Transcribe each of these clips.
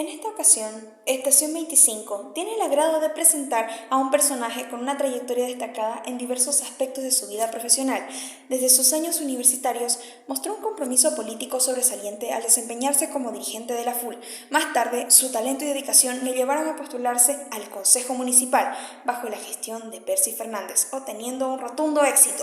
En esta ocasión, Estación 25 tiene el agrado de presentar a un personaje con una trayectoria destacada en diversos aspectos de su vida profesional. Desde sus años universitarios, mostró un compromiso político sobresaliente al desempeñarse como dirigente de la FUL. Más tarde, su talento y dedicación le llevaron a postularse al Consejo Municipal, bajo la gestión de Percy Fernández, obteniendo un rotundo éxito.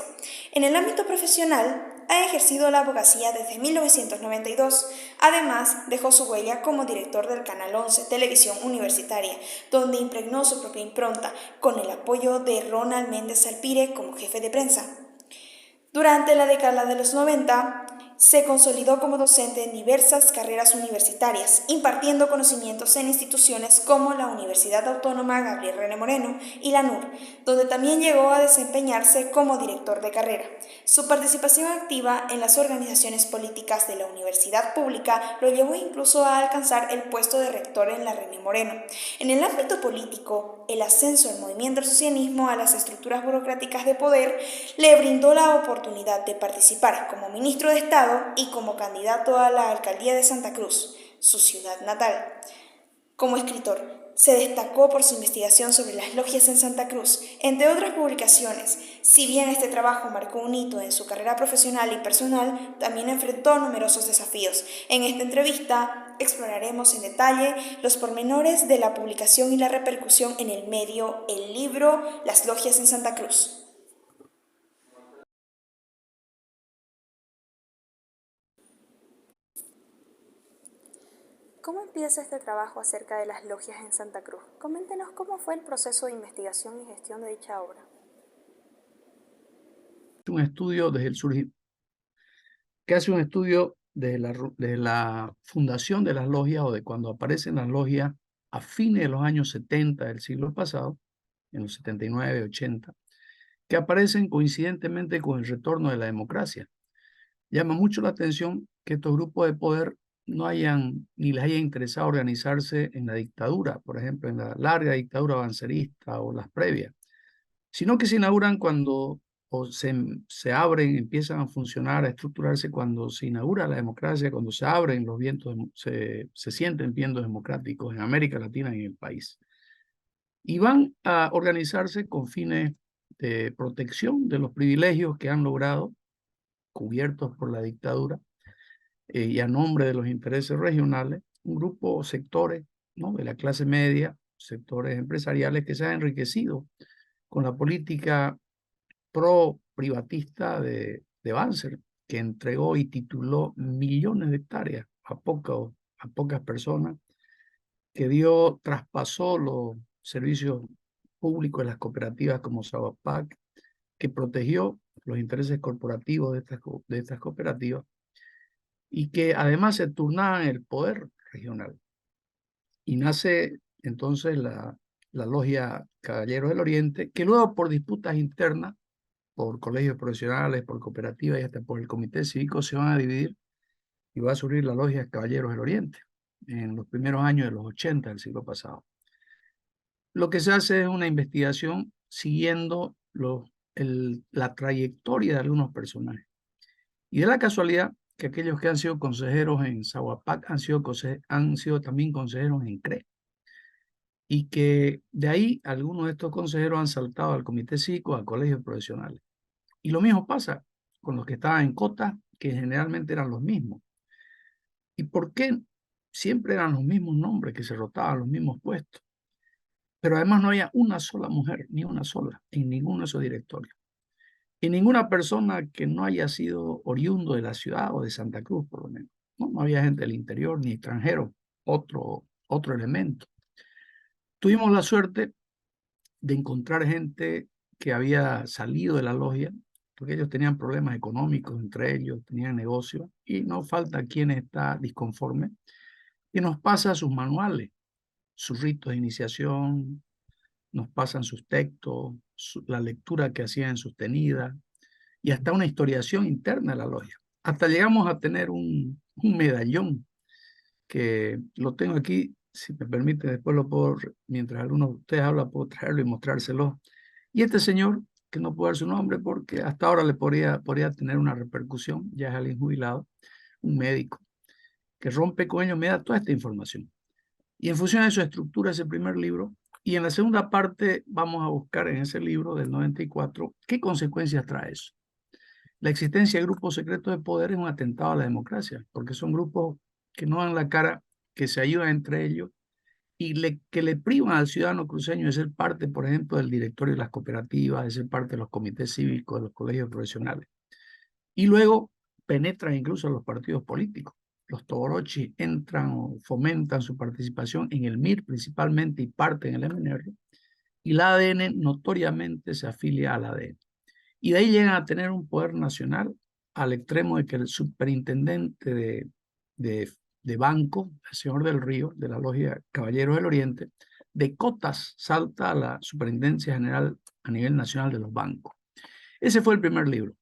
En el ámbito profesional, ha ejercido la abogacía desde 1992. Además, dejó su huella como director del Canal 11 Televisión Universitaria, donde impregnó su propia impronta, con el apoyo de Ronald Méndez Alpire como jefe de prensa. Durante la década de los 90, se consolidó como docente en diversas carreras universitarias, impartiendo conocimientos en instituciones como la Universidad Autónoma Gabriel René Moreno y la NUR, donde también llegó a desempeñarse como director de carrera. Su participación activa en las organizaciones políticas de la universidad pública lo llevó incluso a alcanzar el puesto de rector en la René Moreno. En el ámbito político, el ascenso del movimiento al socialismo a las estructuras burocráticas de poder le brindó la oportunidad de participar como ministro de Estado y como candidato a la alcaldía de Santa Cruz, su ciudad natal. Como escritor, se destacó por su investigación sobre las logias en Santa Cruz, entre otras publicaciones. Si bien este trabajo marcó un hito en su carrera profesional y personal, también enfrentó numerosos desafíos. En esta entrevista exploraremos en detalle los pormenores de la publicación y la repercusión en el medio, el libro Las logias en Santa Cruz. ¿Cómo empieza este trabajo acerca de las logias en Santa Cruz? Coméntenos cómo fue el proceso de investigación y gestión de dicha obra. Un estudio desde el surgimiento, que hace un estudio desde la fundación de las logias o de cuando aparecen las logias a fines de los años 70 del siglo pasado, en los 79, 80, que aparecen coincidentemente con el retorno de la democracia. Llama mucho la atención que estos grupos de poder no hayan ni les haya interesado organizarse en la dictadura, por ejemplo, en la larga dictadura avancerista o las previas, sino que se inauguran cuando se abren, empiezan a funcionar, a estructurarse cuando se inaugura la democracia, cuando se abren los vientos, se sienten vientos democráticos en América Latina y en el país. Y van a organizarse con fines de protección de los privilegios que han logrado, cubiertos por la dictadura, y a nombre de los intereses regionales, un grupo o sectores, ¿no?, de la clase media, sectores empresariales que se han enriquecido con la política pro-privatista de Banzer, que entregó y tituló millones de hectáreas a pocas personas, que traspasó los servicios públicos de las cooperativas como Sabapac, que protegió los intereses corporativos de estas cooperativas y que además se turnaban el poder regional. Y nace entonces la logia Caballeros del Oriente, que luego por disputas internas, por colegios profesionales, por cooperativas y hasta por el comité cívico se van a dividir y va a surgir la logia Caballeros del Oriente en los primeros años de los 80 del siglo pasado. Lo que se hace es una investigación siguiendo la trayectoria de algunos personajes. Y de la casualidad que aquellos que han sido consejeros en Sahuapac han sido también consejeros en CRE. Y que de ahí algunos de estos consejeros han saltado al comité cívico, a colegios profesionales. Y lo mismo pasa con los que estaban en Cota, que generalmente eran los mismos. ¿Y por qué siempre eran los mismos nombres que se rotaban los mismos puestos? Pero además no había una sola mujer, ni una sola, en ninguno de esos directorios. Y ninguna persona que no haya sido oriundo de la ciudad o de Santa Cruz, por lo menos. No había gente del interior ni extranjero, otro elemento. Tuvimos la suerte de encontrar gente que había salido de la logia, porque ellos tenían problemas económicos entre ellos, tenían negocios, y no falta quien está disconforme, y nos pasa sus manuales, sus ritos de iniciación, nos pasan sus textos, la lectura que hacían sostenida, y hasta una historiación interna de la logia. Hasta llegamos a tener un medallón que lo tengo aquí, si me permite, después lo puedo, mientras alguno de ustedes habla, puedo traerlo y mostrárselo. Y este señor, que no puedo dar su nombre porque hasta ahora le podría tener una repercusión, ya es alguien jubilado, un médico, que rompe con ellos, me da toda esta información. Y en función de su estructura ese primer libro. Y en la segunda parte vamos a buscar en ese libro del 94 qué consecuencias trae eso. La existencia de grupos secretos de poder es un atentado a la democracia, porque son grupos que no dan la cara, que se ayudan entre ellos y que le privan al ciudadano cruceño de ser parte, por ejemplo, del directorio de las cooperativas, de ser parte de los comités cívicos, de los colegios profesionales. Y luego penetran incluso en los partidos políticos. Los Togorochi entran o fomentan su participación en el MIR principalmente y parte en el MNR, y la ADN notoriamente se afilia a la ADN. Y de ahí llegan a tener un poder nacional al extremo de que el superintendente de banco, el señor del Río, de la logia Caballeros del Oriente, de cotas salta a la superintendencia general a nivel nacional de los bancos. Ese fue el primer libro.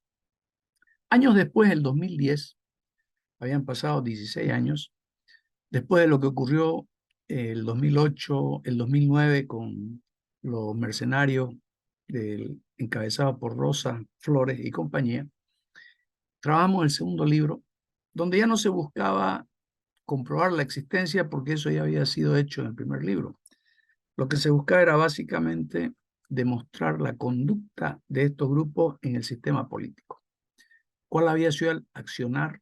Años después, el 2010, habían pasado 16 años, después de lo que ocurrió el 2008, el 2009 con los mercenarios encabezados por Rosa Flores y compañía, trabajamos el segundo libro, donde ya no se buscaba comprobar la existencia porque eso ya había sido hecho en el primer libro. Lo que se buscaba era básicamente demostrar la conducta de estos grupos en el sistema político. ¿Cuál había sido el accionar?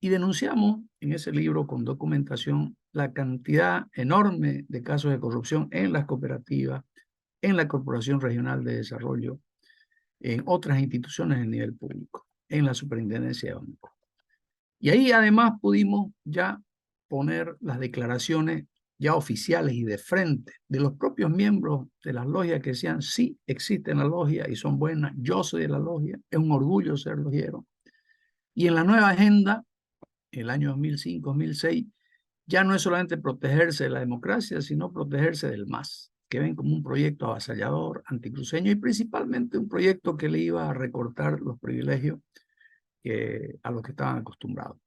Y denunciamos en ese libro con documentación la cantidad enorme de casos de corrupción en las cooperativas, en la Corporación Regional de Desarrollo, en otras instituciones de nivel público, en la Superintendencia de Bancos. Y ahí además pudimos ya poner las declaraciones ya oficiales y de frente de los propios miembros de las logias que decían, sí, existen las logias y son buenas, yo soy de la logia, es un orgullo ser logiero. Y en la nueva agenda, el año 2005-2006, ya no es solamente protegerse de la democracia, sino protegerse del MAS, que ven como un proyecto avasallador, anticruceño y principalmente un proyecto que le iba a recortar los privilegios a los que estaban acostumbrados.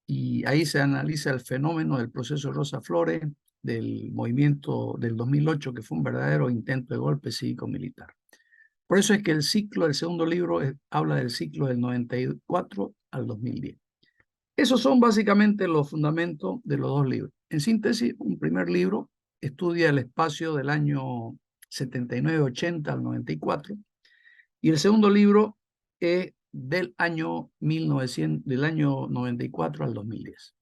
Y ahí se analiza el fenómeno del proceso Rosa Flores, del movimiento del 2008, que fue un verdadero intento de golpe cívico-militar. Por eso es que el ciclo del segundo libro habla del ciclo del 94 al 2010. Esos son básicamente los fundamentos de los dos libros. En síntesis, un primer libro estudia el espacio del año 79-80 al 94 y el segundo libro es del año 94 al 2010.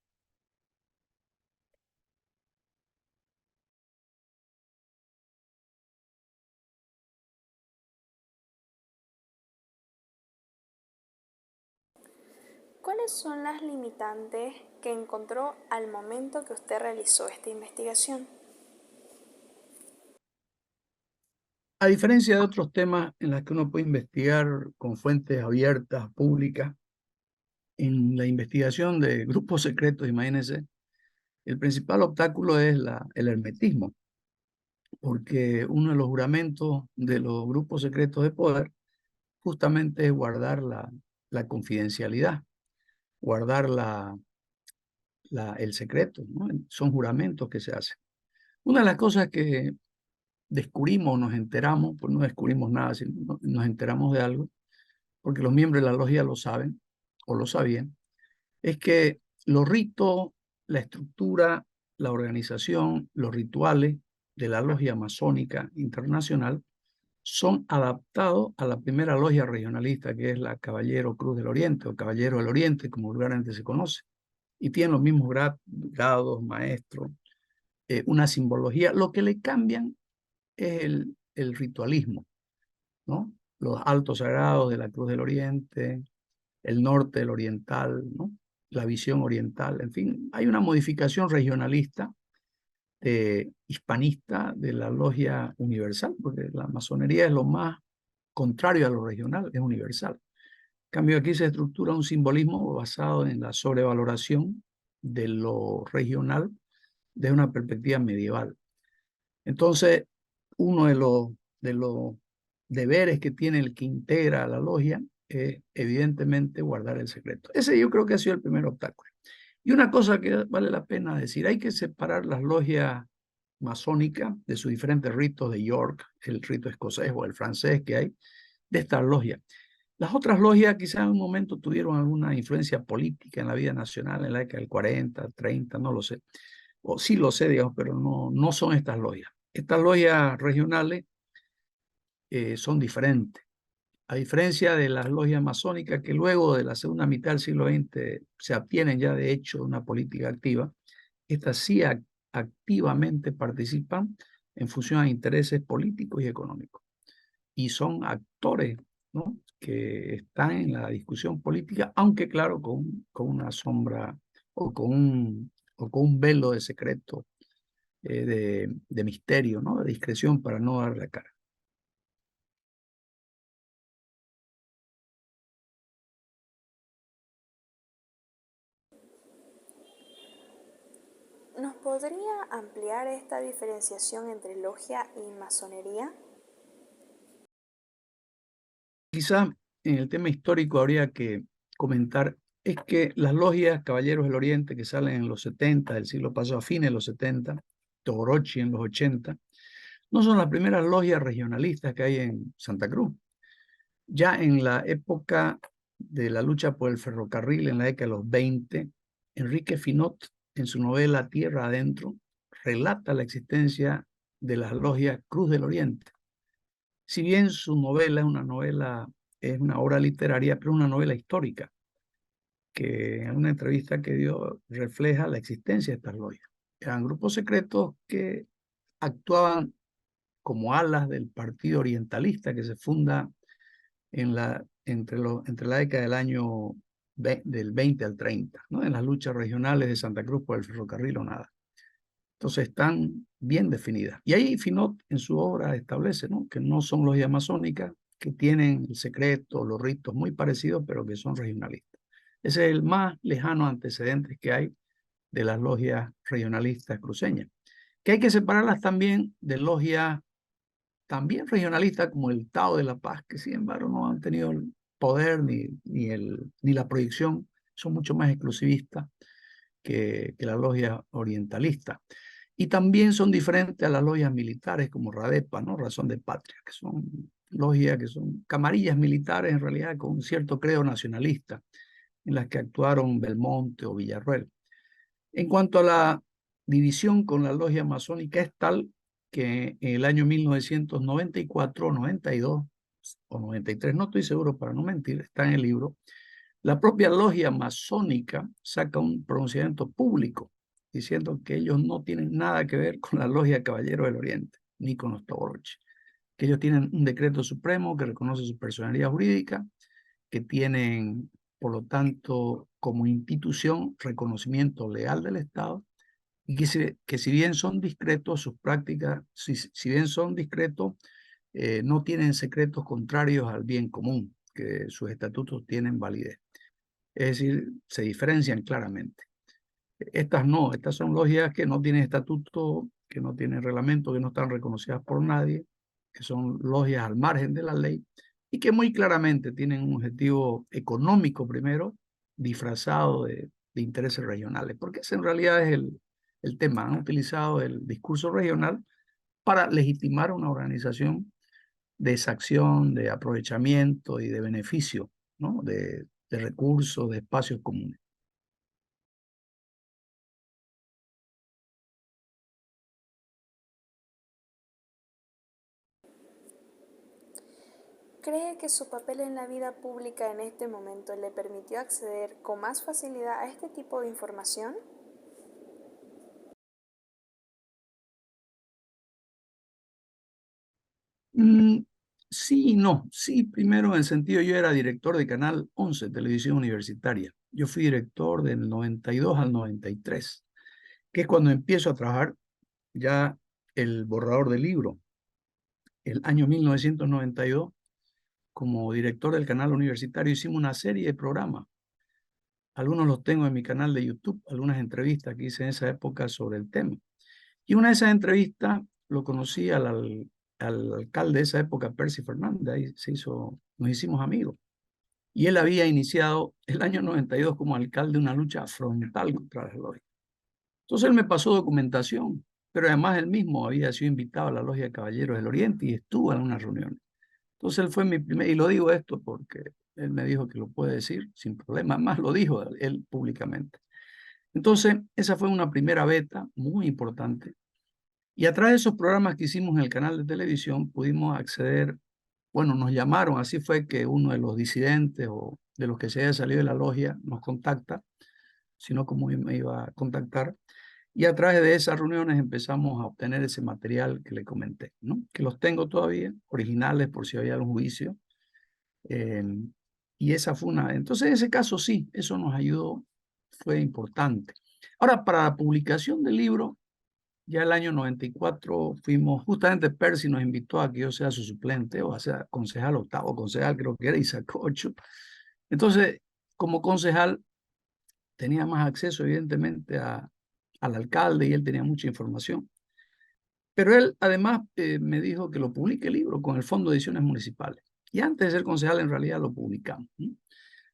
¿Cuáles son las limitantes que encontró al momento que usted realizó esta investigación? A diferencia de otros temas en los que uno puede investigar con fuentes abiertas, públicas, en la investigación de grupos secretos, imagínense, el principal obstáculo es el hermetismo, porque uno de los juramentos de los grupos secretos de poder justamente es guardar la confidencialidad, guardar el secreto, ¿no? Son juramentos que se hacen. Una de las cosas que descubrimos, nos enteramos, pues no descubrimos nada, sino nos enteramos de algo, porque los miembros de la logia lo saben o lo sabían, es que los ritos, la estructura, la organización, los rituales de la logia masónica internacional son adaptados a la primera logia regionalista, que es la Caballero Cruz del Oriente o Caballero del Oriente, como vulgarmente se conoce, y tienen los mismos grados, maestros, una simbología. Lo que le cambian es el ritualismo, ¿no? Los altos sagrados de la Cruz del Oriente, el norte del oriental, ¿no? La visión oriental, en fin, hay una modificación regionalista, hispanista de la logia universal, porque la masonería es lo más contrario a lo regional, es universal. En cambio, aquí se estructura un simbolismo basado en la sobrevaloración de lo regional desde una perspectiva medieval. Entonces, uno de los deberes que tiene el que integra a la logia es evidentemente guardar el secreto. Ese yo creo que ha sido el primer obstáculo. Y una cosa que vale la pena decir, hay que separar las logias masónicas de sus diferentes ritos de York, el rito escocés o el francés que hay, de estas logias. Las otras logias quizás en un momento tuvieron alguna influencia política en la vida nacional en la década del 40, 30, no lo sé, o sí lo sé, digamos, pero no son estas logias. Estas logias regionales son diferentes. A diferencia de las logias masónicas que luego de la segunda mitad del siglo XX se obtienen ya de hecho de una política activa, estas sí activamente participan en función a intereses políticos y económicos. Y son actores, ¿no?, que están en la discusión política, aunque claro, con una sombra o con un velo de secreto, de misterio, ¿no?, de discreción para no dar la cara. ¿Nos podría ampliar esta diferenciación entre logia y masonería? Quizá en el tema histórico habría que comentar es que las logias Caballeros del Oriente que salen en los 70 del siglo pasado, a fines de los 70, Togorochi en los 80, no son las primeras logias regionalistas que hay en Santa Cruz. Ya en la época de la lucha por el ferrocarril, en la década de los 20, Enrique Finot, en su novela Tierra Adentro, relata la existencia de las logias Cruz del Oriente. Si bien su novela es una obra literaria, pero una novela histórica, que en una entrevista que dio refleja la existencia de estas logias. Eran grupos secretos que actuaban como alas del Partido Orientalista que se funda entre la década del año del 20 al 30, ¿no?, en las luchas regionales de Santa Cruz por el ferrocarril o nada. Entonces están bien definidas. Y ahí Finot en su obra establece, ¿no?, que no son logias masónicas, que tienen el secreto, los ritos muy parecidos, pero que son regionalistas. Ese es el más lejano antecedente que hay de las logias regionalistas cruceñas, que hay que separarlas también de logias también regionalistas como el Tao de la Paz, que sin embargo no han tenido el poder ni la proyección, son mucho más exclusivistas que la logia orientalista. Y también son diferentes a las logias militares como Radepa, ¿no?, Razón de Patria, que son logias que son camarillas militares en realidad con un cierto credo nacionalista, en las que actuaron Belmonte o Villarroel. En cuanto a la división con la logia masónica, es tal que en el año 1994, 92 o 93, no estoy seguro para no mentir, está en el libro, la propia logia masónica saca un pronunciamiento público diciendo que ellos no tienen nada que ver con la logia Caballero del Oriente, ni con los Togorochi, que ellos tienen un decreto supremo que reconoce su personalidad jurídica, que tienen, por lo tanto, como institución, reconocimiento legal del Estado, y que si bien son discretos, sus prácticas, si bien son discretos, no tienen secretos contrarios al bien común, que sus estatutos tienen validez. Es decir, se diferencian claramente. Estas no, estas son logias que no tienen estatuto, que no tienen reglamento, que no están reconocidas por nadie, que son logias al margen de la ley y que muy claramente tienen un objetivo económico primero, disfrazado de intereses regionales, porque ese en realidad es el tema. Han utilizado el discurso regional para legitimar una organización de exacción, de aprovechamiento y de beneficio, ¿no?, de recursos, de espacios comunes. ¿Cree que su papel en la vida pública en este momento le permitió acceder con más facilidad a este tipo de información? Mm, sí y no. Sí, primero en el sentido, yo era director de Canal 11, Televisión Universitaria. Yo fui director del 92 al 93, que es cuando empiezo a trabajar ya el borrador del libro. El año 1992, como director del canal universitario, hicimos una serie de programas. Algunos los tengo en mi canal de YouTube, algunas entrevistas que hice en esa época sobre el tema. Y una de esas entrevistas lo conocí al alcalde de esa época, Percy Fernández, ahí nos hicimos amigos. Y él había iniciado el año 92 como alcalde una lucha frontal contra la logia. Entonces él me pasó documentación, pero además él mismo había sido invitado a la Logia de Caballeros del Oriente y estuvo en unas reuniones. Entonces él fue mi primer, y lo digo esto porque él me dijo que lo puede decir sin problema, más lo dijo él públicamente. Entonces, esa fue una primera beta muy importante. Y a través de esos programas que hicimos en el canal de televisión, pudimos acceder, bueno, nos llamaron, así fue que uno de los disidentes o de los que se haya salido de la logia nos contacta, sino como me iba a contactar. Y a través de esas reuniones empezamos a obtener ese material que le comenté, ¿no? Que los tengo todavía, originales por si había algún juicio. Eh, y esa fue una... Entonces, en ese caso sí, eso nos ayudó, fue importante. Ahora, para la publicación del libro, ya el año 94 fuimos, justamente Percy nos invitó a que yo sea su suplente, o sea, concejal, octavo concejal creo que era, y sacó 8. Entonces, como concejal, tenía más acceso, evidentemente, al alcalde y él tenía mucha información. Pero él además me dijo que lo publique el libro con el Fondo de Ediciones Municipales. Y antes de ser concejal, en realidad lo publicamos, ¿no?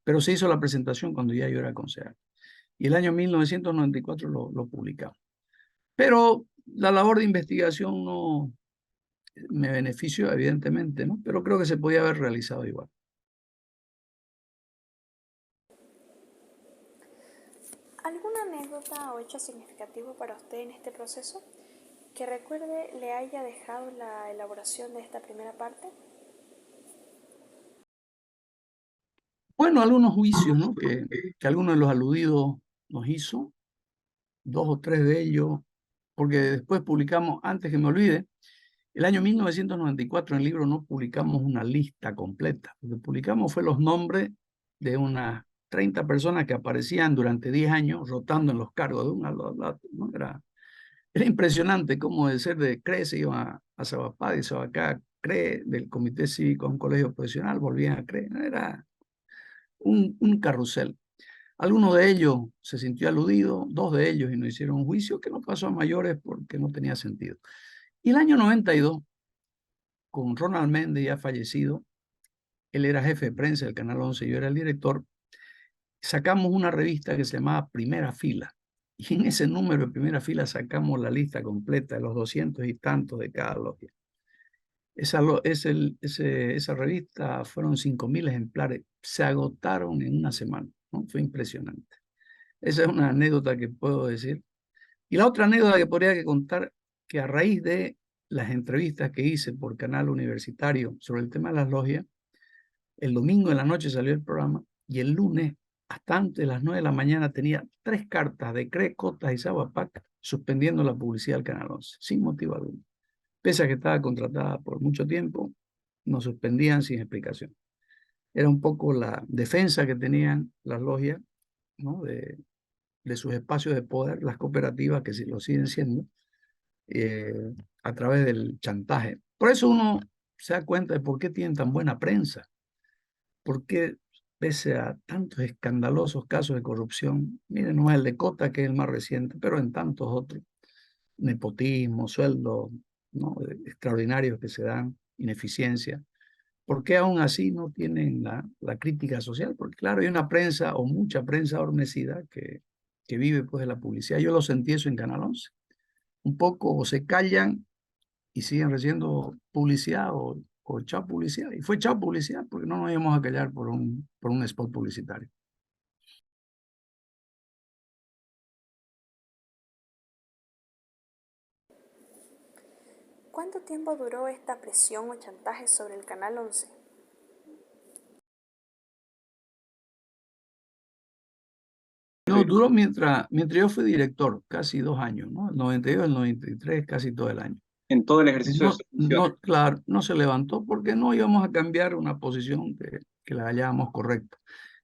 Pero se hizo la presentación cuando ya yo era concejal. Y el año 1994 lo publicamos. Pero la labor de investigación no me benefició, evidentemente, ¿no? Pero creo que se podía haber realizado igual. ¿Alguna anécdota o hecho significativo para usted en este proceso que recuerde le haya dejado la elaboración de esta primera parte? Bueno, algunos juicios, ¿no? Que alguno de los aludidos nos hizo, 2 o 3 de ellos, porque después publicamos, antes que me olvide, el año 1994 en el libro no publicamos una lista completa. Lo que publicamos fue los nombres de unas 30 personas que aparecían durante 10 años rotando en los cargos de una a la, ¿no? Era impresionante cómo de ser de CRE se iban a Sabapá, de Sabacá, CRE, del Comité Cívico a un colegio profesional, volvían a CRE. Era un carrusel. Alguno de ellos se sintió aludido, 2 de ellos, y nos hicieron un juicio que no pasó a mayores porque no tenía sentido. Y el año 92, con Ronald Méndez ya fallecido, él era jefe de prensa del Canal 11, yo era el director, sacamos una revista que se llamaba Primera Fila. Y en ese número de Primera Fila sacamos la lista completa de los 200 y tantos de cada logia. Esa revista fueron 5.000 ejemplares, se agotaron en una semana, ¿no? Fue impresionante. Esa es una anécdota que puedo decir. Y la otra anécdota que podría contar, que a raíz de las entrevistas que hice por canal universitario sobre el tema de las logias, el domingo en la noche salió el programa y el lunes, hasta antes de las 9 de la mañana, tenía 3 cartas de CRE, Cotas y Sabapac suspendiendo la publicidad del Canal 11, sin motivo alguno. Pese a que estaba contratada por mucho tiempo, nos suspendían sin explicación. Era un poco la defensa que tenían las logias, ¿no? de sus espacios de poder, las cooperativas que sí lo siguen siendo, a través del chantaje. Por eso uno se da cuenta de por qué tienen tan buena prensa, por qué, pese a tantos escandalosos casos de corrupción, miren, no es el de Cota, que es el más reciente, pero en tantos otros, nepotismo, sueldos, ¿no? extraordinarios que se dan, ineficiencia. ¿Por qué aún así no tienen la crítica social? Porque claro, hay una prensa o mucha prensa adormecida que vive pues de la publicidad. Yo lo sentí eso en Canal 11. Un poco o se callan y siguen recibiendo publicidad o echar publicidad. Y fue echar publicidad porque no nos íbamos a callar por un spot publicitario. ¿Cuánto tiempo duró esta presión o chantaje sobre el Canal 11? No, duró mientras yo fui director, casi 2 años, ¿no? El 92, el 93, casi todo el año. En todo el ejercicio de No, su función. claro, no se levantó porque no íbamos a cambiar una posición que la hallábamos correcta.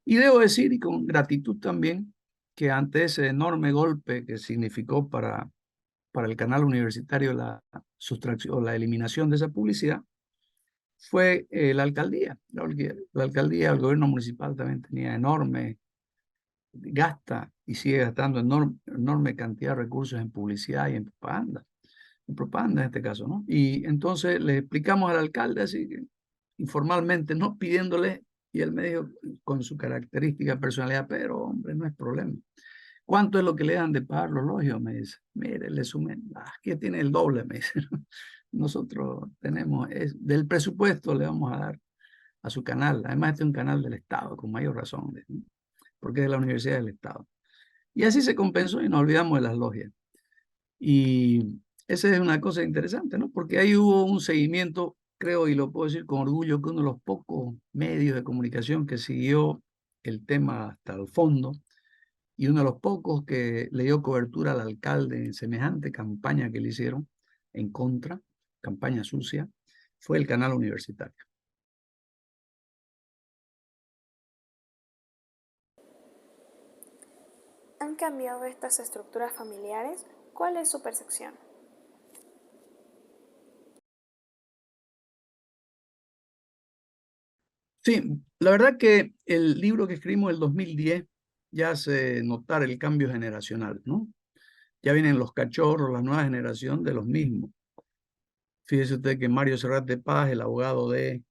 Y debo decir, y con gratitud también, que ante ese enorme golpe que significó para el canal universitario la sustracción o la eliminación de esa publicidad, fue la alcaldía. La alcaldía, el gobierno municipal también tenía gasta y sigue gastando enorme cantidad de recursos en publicidad y en propaganda en este caso, ¿no? Y entonces le explicamos al alcalde así que informalmente, no pidiéndole, y él me dijo con su característica personalidad, pero hombre, no es problema. ¿Cuánto es lo que le dan de pagar los logios? Me dice, mire, le sumen, aquí tiene el doble, me dice. Nosotros tenemos, del presupuesto le vamos a dar a su canal. Además, este es un canal del Estado, con mayor razón, ¿no? Porque es de la Universidad del Estado. Y así se compensó y nos olvidamos de las logias. Y esa es una cosa interesante, ¿no? Porque ahí hubo un seguimiento, creo, y lo puedo decir con orgullo, que uno de los pocos medios de comunicación que siguió el tema hasta el fondo y uno de los pocos que le dio cobertura al alcalde en semejante campaña que le hicieron en contra, campaña sucia, fue el canal universitario. ¿Han cambiado estas estructuras familiares? ¿Cuál es su percepción? Sí, la verdad que el libro que escribimos en el 2010 ya hace notar el cambio generacional, ¿no? Ya vienen los cachorros, la nueva generación de los mismos. Fíjese usted que Mario Serrat de Paz, el abogado de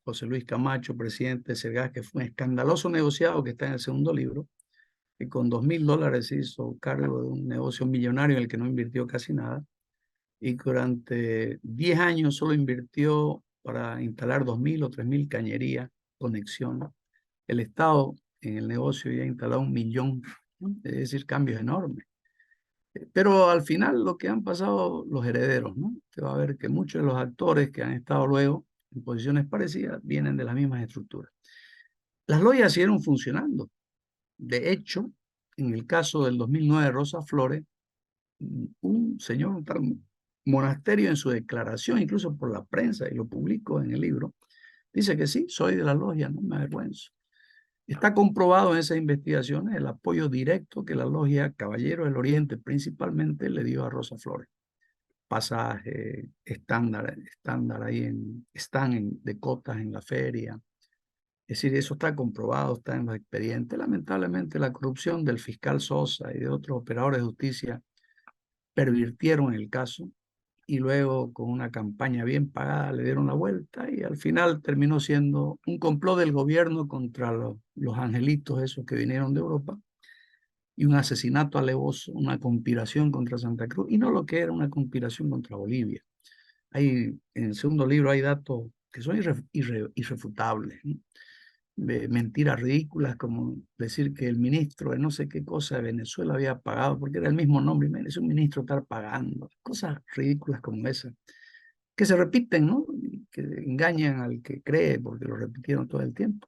José Luis Camacho, presidente de Sergas, que fue un escandaloso negociado que está en el segundo libro, que con $2.000 hizo cargo de un negocio millonario en el que no invirtió casi nada, y que durante 10 años solo invirtió para instalar 2.000 o 3.000 cañerías, conexiones. El Estado en el negocio ya ha instalado 1.000.000, ¿no? Es decir, cambios enormes. Pero al final lo que han pasado los herederos, ¿no? Usted va a ver que muchos de los actores que han estado luego en posiciones parecidas vienen de las mismas estructuras. Las loyas siguieron funcionando. De hecho, en el caso del 2009 de Rosa Flores, un señor, un tal Monasterio en su declaración, incluso por la prensa, y lo publicó en el libro, dice que sí, soy de la logia, no me avergüenzo. Está comprobado en esas investigaciones el apoyo directo que la logia Caballero del Oriente principalmente le dio a Rosa Flores. Pasaje estándar ahí de cotas en la feria. Es decir, eso está comprobado, está en los expedientes. Lamentablemente, la corrupción del fiscal Sosa y de otros operadores de justicia pervirtieron el caso y luego con una campaña bien pagada le dieron la vuelta y al final terminó siendo un complot del gobierno contra los angelitos esos que vinieron de Europa y un asesinato alevoso, una conspiración contra Santa Cruz y no lo que era una conspiración contra Bolivia. Hay, en el segundo libro hay datos que son irrefutables, ¿no? Mentiras ridículas como decir que el ministro de no sé qué cosa de Venezuela había pagado, porque era el mismo nombre, es un ministro estar pagando, cosas ridículas como esas, que se repiten, ¿no? Que engañan al que cree porque lo repitieron todo el tiempo.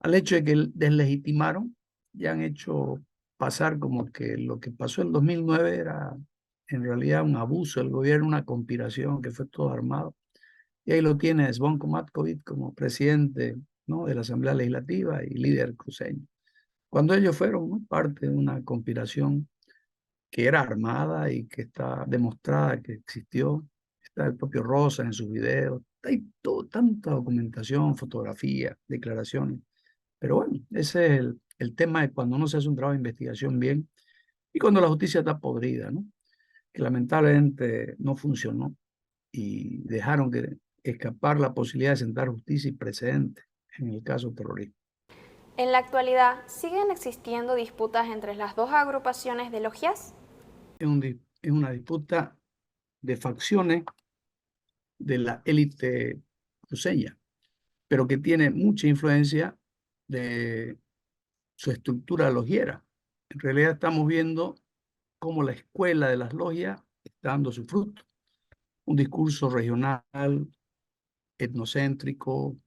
Al hecho de que deslegitimaron y han hecho pasar como que lo que pasó en 2009 era en realidad un abuso del gobierno, una conspiración, que fue todo armado. Y ahí lo tiene Zvonko Matković como presidente, ¿no?, de la Asamblea Legislativa y líder cruceño. Cuando ellos fueron, ¿no?, parte de una conspiración que era armada y que está demostrada que existió. Está el propio Rosa en sus videos. Hay tanta documentación, fotografía, declaraciones. Pero bueno, ese es el tema de cuando no se hace un trabajo de investigación bien y cuando la justicia está podrida, ¿no? Que lamentablemente no funcionó y dejaron que escapar la posibilidad de sentar justicia y precedente en el caso terrorista. En la actualidad, ¿siguen existiendo disputas entre las dos agrupaciones de logias? Es una disputa de facciones de la élite cruceña, pero que tiene mucha influencia de su estructura logiera. En realidad estamos viendo cómo la escuela de las logias está dando su fruto. Un discurso regional, etnocéntrico,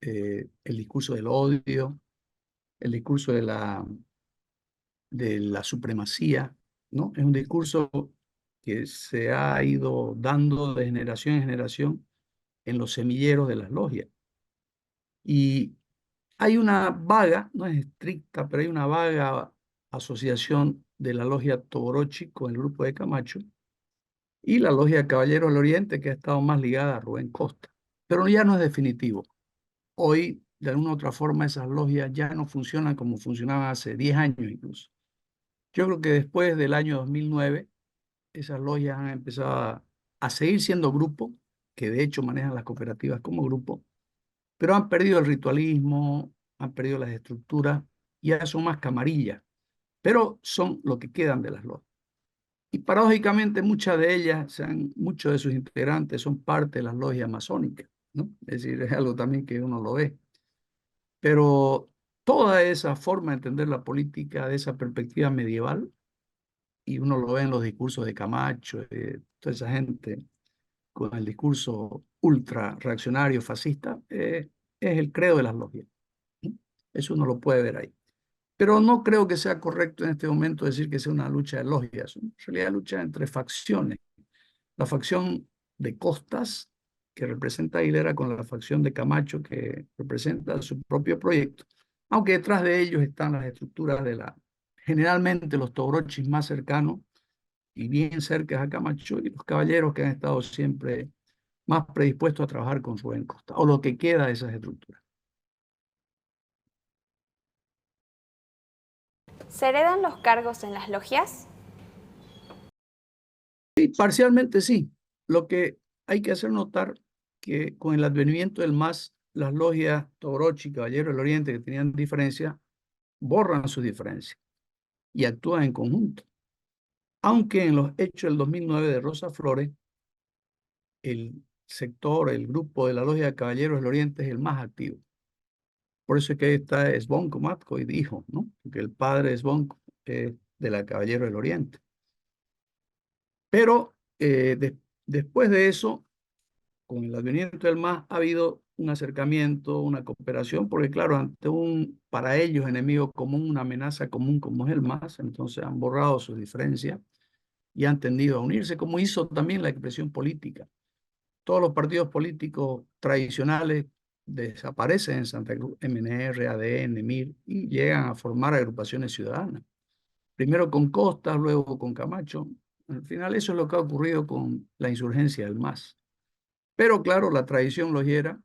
el discurso del odio, el discurso de la supremacía, ¿no? Es un discurso que se ha ido dando de generación en generación en los semilleros de las logias. Y hay una vaga, no es estricta, pero hay una vaga asociación de la logia Togorochi con el grupo de Camacho y la logia Caballeros del Oriente, que ha estado más ligada a Rubén Costa. Pero ya no es definitivo. Hoy, de alguna u otra forma, esas logias ya no funcionan como funcionaban hace 10 años incluso. Yo creo que después del año 2009, esas logias han empezado a seguir siendo grupo, que de hecho manejan las cooperativas como grupo, pero han perdido el ritualismo, han perdido las estructuras, y ya son más camarillas, pero son lo que quedan de las logias. Y paradójicamente muchas de ellas, muchos de sus integrantes son parte de las logias masónicas, ¿no? Es decir, es algo también que uno lo ve. Pero toda esa forma de entender la política de esa perspectiva medieval, y uno lo ve en los discursos de Camacho, de toda esa gente con el discurso ultra reaccionario, fascista, es el credo de las logias. Eso uno lo puede ver ahí. Pero no creo que sea correcto en este momento decir que sea una lucha de logias. En realidad, lucha entre facciones. La facción de Costas, que representa a Hilera, con la facción de Camacho, que representa su propio proyecto. Aunque detrás de ellos están las estructuras de generalmente los torochis más cercanos y bien cerca a Camacho, y los caballeros que han estado siempre más predispuestos a trabajar con Rubén Costa, o lo que queda de esas estructuras. ¿Se heredan los cargos en las logias? Sí, parcialmente sí. Lo que hay que hacer notar que con el advenimiento del MAS, las logias Torochi y Caballero del Oriente, que tenían diferencia, borran sus diferencias y actúan en conjunto. Aunque en los hechos del 2009 de Rosa Flores, el sector, el grupo de la logia de Caballeros del Oriente es el más activo. Por eso es que ahí está Svonko Matko y dijo, ¿no? Porque el padre de Svonko es de la Caballero del Oriente. Pero después de eso, con el advenimiento del MAS, ha habido un acercamiento, una cooperación, porque claro, ante un, para ellos, enemigo común, una amenaza común como es el MAS, entonces han borrado sus diferencias y han tendido a unirse, como hizo también la expresión política. Todos los partidos políticos tradicionales desaparecen en Santa Cruz, MNR, ADN, MIR, y llegan a formar agrupaciones ciudadanas. Primero con Costas, luego con Camacho. Al final eso es lo que ha ocurrido con la insurgencia del MAS. Pero claro, la tradición logiera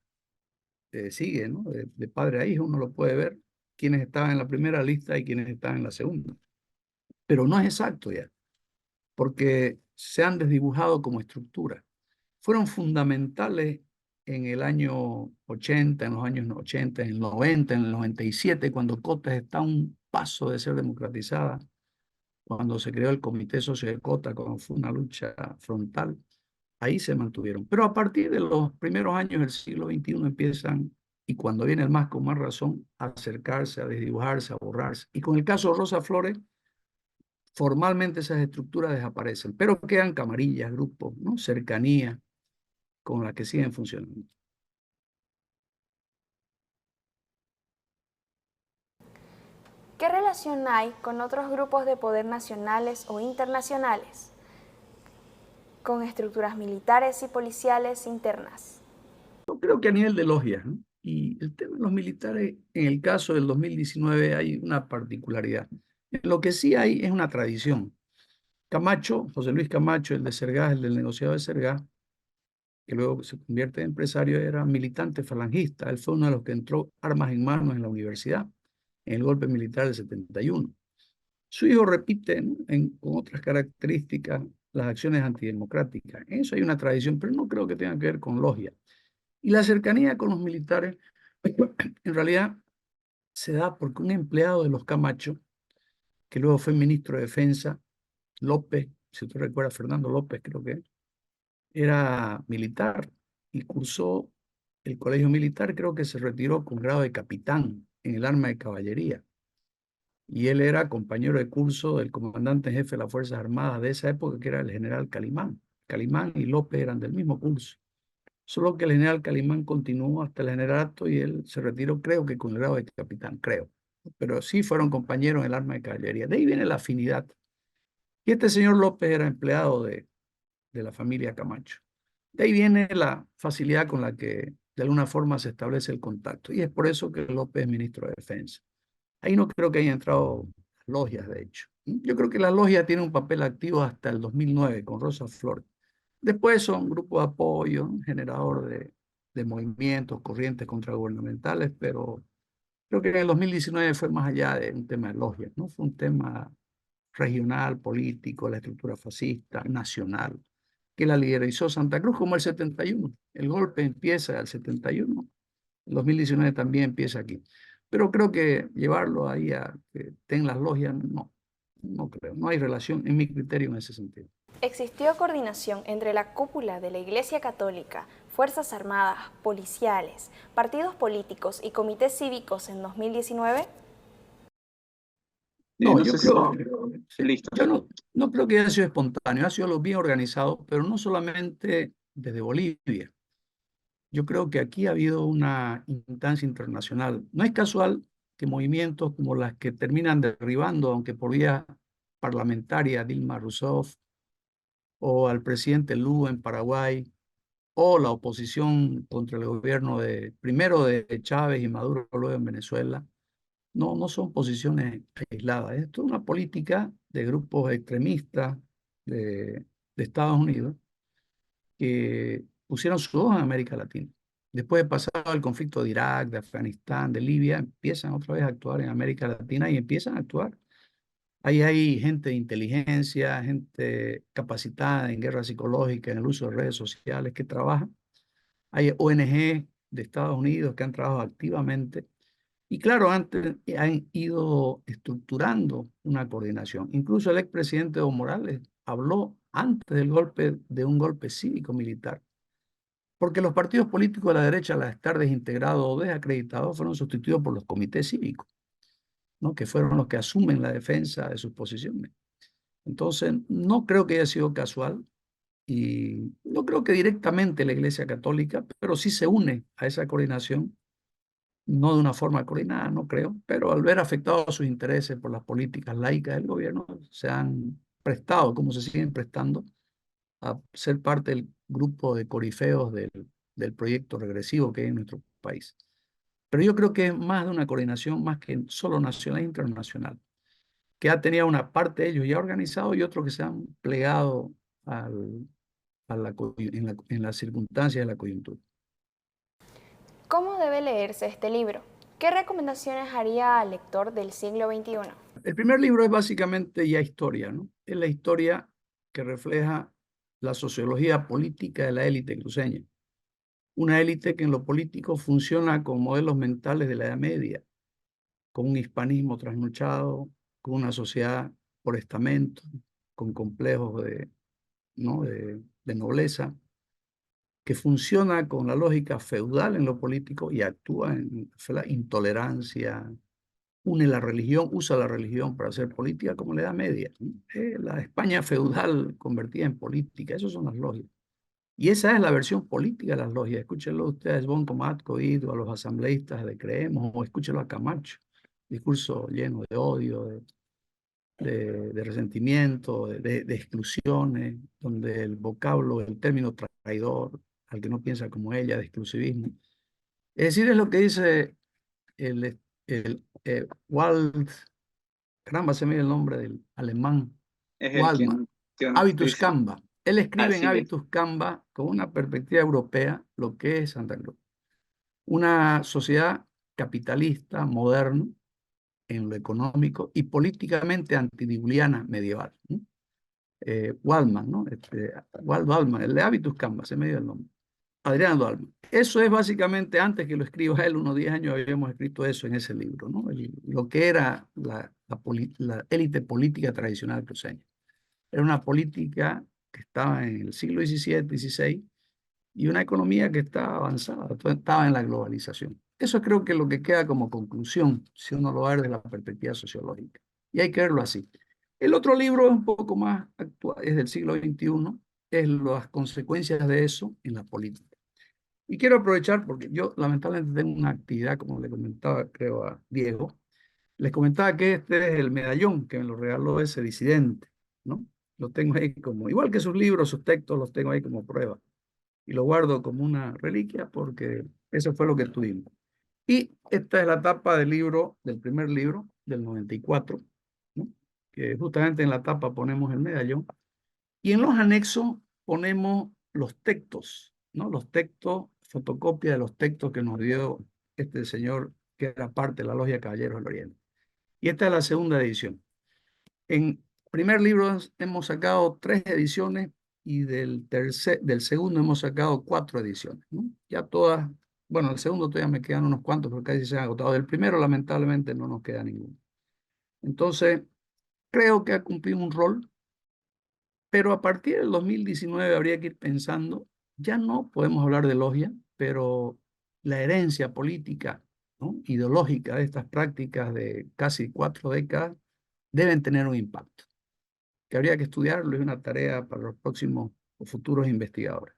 sigue, ¿no? De padre a hijo uno lo puede ver, quienes estaban en la primera lista y quienes estaban en la segunda. Pero no es exacto ya, porque se han desdibujado como estructura. Fueron fundamentales en el año 80, en los años 80, en el 90, en el 97, cuando Cotas está a un paso de ser democratizada, cuando se creó el Comité Socio de Cota, cuando fue una lucha frontal, ahí se mantuvieron. Pero a partir de los primeros años del siglo XXI empiezan, y cuando viene el MAS con más razón, a acercarse, a desdibujarse, a borrarse. Y con el caso de Rosa Flores, formalmente esas estructuras desaparecen, pero quedan camarillas, grupos, ¿no? Cercanía con las que siguen funcionando. ¿Qué relación hay con otros grupos de poder nacionales o internacionales, con estructuras militares y policiales internas? Yo creo que a nivel de logias, ¿no? Y el tema de los militares, en el caso del 2019 hay una particularidad. Lo que sí hay es una tradición. Camacho, José Luis Camacho, el de Sergas, el del negociado de Sergas, que luego se convierte en empresario, era militante falangista. Él fue uno de los que entró armas en manos en la universidad, en el golpe militar del 71. Su hijo repite, ¿no? Con otras características las acciones antidemocráticas. En eso hay una tradición, pero no creo que tenga que ver con logia. Y la cercanía con los militares, en realidad, se da porque un empleado de los Camacho, que luego fue ministro de Defensa, López, si usted recuerda, Fernando López, creo que era militar y cursó el colegio militar, creo que se retiró con grado de capitán en el arma de caballería. Y él era compañero de curso del comandante en jefe de las Fuerzas Armadas de esa época, que era el general Calimán. Calimán y López eran del mismo curso. Solo que el general Calimán continuó hasta el generalato y él se retiró, creo que con el grado de capitán, creo. Pero sí fueron compañeros en el arma de caballería. De ahí viene la afinidad. Y este señor López era empleado de la familia Camacho. De ahí viene la facilidad con la que de alguna forma se establece el contacto. Y es por eso que López es ministro de Defensa. Ahí no creo que hayan entrado logias, de hecho. Yo creo que la logia tiene un papel activo hasta el 2009 con Rosa Flores. Después son grupos de apoyo, un generador de movimientos, corrientes contragubernamentales, pero creo que en el 2019 fue más allá de un tema de logias, ¿no? Fue un tema regional, político, la estructura fascista, nacional, que la liderizó Santa Cruz como el 71. El golpe empieza el 71, el 2019 también empieza aquí. Pero creo que llevarlo ahí a que estén las logias, no, no creo, no hay relación en mi criterio en ese sentido. ¿Existió coordinación entre la cúpula de la Iglesia Católica Fuerzas Armadas, policiales, partidos políticos y comités cívicos en 2019? No, No yo sé si... creo, sí, Listo. yo no creo que haya sido espontáneo, ha sido lo bien organizado, pero no solamente desde Bolivia. Yo creo que aquí ha habido una instancia internacional. No es casual que movimientos como las que terminan derribando, aunque por vía parlamentaria, a Dilma Rousseff o al presidente Lugo en Paraguay, o la oposición contra el gobierno primero de Chávez y Maduro, luego en Venezuela, no son posiciones aisladas. Esto es una política de grupos extremistas de Estados Unidos que pusieron su ojo en América Latina. Después de pasado el conflicto de Irak, de Afganistán, de Libia, empiezan otra vez a actuar en América Latina y empiezan a actuar. Ahí hay gente de inteligencia, gente capacitada en guerra psicológica, en el uso de redes sociales que trabaja. Hay ONG de Estados Unidos que han trabajado activamente. Y claro, antes han ido estructurando una coordinación. Incluso el expresidente Evo Morales habló antes del golpe de un golpe cívico-militar. Porque los partidos políticos de la derecha, al estar desintegrados o desacreditados, fueron sustituidos por los comités cívicos, ¿no? Que fueron los que asumen la defensa de sus posiciones. Entonces, no creo que haya sido casual y no creo que directamente la Iglesia Católica, pero sí se une a esa coordinación, no de una forma coordinada, no creo, pero al ver afectados sus intereses por las políticas laicas del gobierno, se han prestado, como se siguen prestando, a ser parte del grupo de corifeos del proyecto regresivo que hay en nuestro país. Pero yo creo que es más de una coordinación, más que solo nacional e internacional, que ha tenido una parte de ellos ya organizado y otros que se han plegado en las circunstancias de la coyuntura. ¿Cómo debe leerse este libro? ¿Qué recomendaciones haría al lector del siglo XXI? El primer libro es básicamente ya historia, ¿no? Es la historia que refleja la sociología política de la élite cruceña. Una élite que en lo político funciona con modelos mentales de la Edad Media, con un hispanismo trasnochado, con una sociedad por estamento, con complejos ¿no? de nobleza, que funciona con la lógica feudal en lo político y actúa en la intolerancia, une la religión, usa la religión para hacer política como la Edad Media. La España feudal convertida en política, esas son las logias. Y esa es la versión política de las logias. Escúchenlo ustedes, Bon Comatco, Ido, a los asambleístas de Creemos, o escúchenlo a Camacho. Discurso lleno de odio, de resentimiento, de exclusiones, donde el vocablo, el término traidor, al que no piensa como ella, de exclusivismo. Es decir, es lo que dice Wald, caramba, se me dio el nombre del alemán, Es el Waldman, sí, Habitus sí. Canva. Él escribe en Así es. Habitus Canva con una perspectiva europea lo que es Santa Cruz. Una sociedad capitalista, moderna, en lo económico y políticamente antidibuliana medieval, ¿no? Waldman, ¿no? Wald Waldman, el de Habitus Canva, se me dio el nombre. Adrián Waldman. Eso es básicamente, antes que lo escriba él, unos 10 años habíamos escrito eso en ese libro, ¿no? Lo que era la élite política tradicional cruceña. Era una política que estaba en el siglo XVII, XVI, y una economía que estaba avanzada, estaba en la globalización. Eso creo que es lo que queda como conclusión, si uno lo ve desde la perspectiva sociológica. Y hay que verlo así. El otro libro es un poco más actual, es del siglo XXI, es las consecuencias de eso en la política. Y quiero aprovechar, porque yo lamentablemente tengo una actividad, como le comentaba, creo, a Diego. Les comentaba que este es el medallón que me lo regaló ese disidente, ¿no? Lo tengo ahí como, igual que sus libros, sus textos, los tengo ahí como prueba. Y lo guardo como una reliquia porque eso fue lo que tuvimos. Y esta es la tapa del libro, del primer libro, del 94, ¿no? Que justamente en la tapa ponemos el medallón. Y en los anexos ponemos los textos, ¿no? Los textos, fotocopia de los textos que nos dio este señor que era parte de la Logia Caballeros del Oriente. Y esta es la segunda edición. En primer libro hemos sacado 3 ediciones y del segundo hemos sacado 4 ediciones, ¿no? Ya todas, bueno, el segundo todavía me quedan unos cuantos porque casi se han agotado. Del primero, lamentablemente, no nos queda ninguno. Entonces, creo que ha cumplido un rol, pero a partir del 2019 habría que ir pensando Ya no podemos hablar de logia, pero la herencia política, ¿no?, ideológica de estas prácticas de casi 4 décadas deben tener un impacto, que habría que estudiarlo, es una tarea para los próximos o futuros investigadores.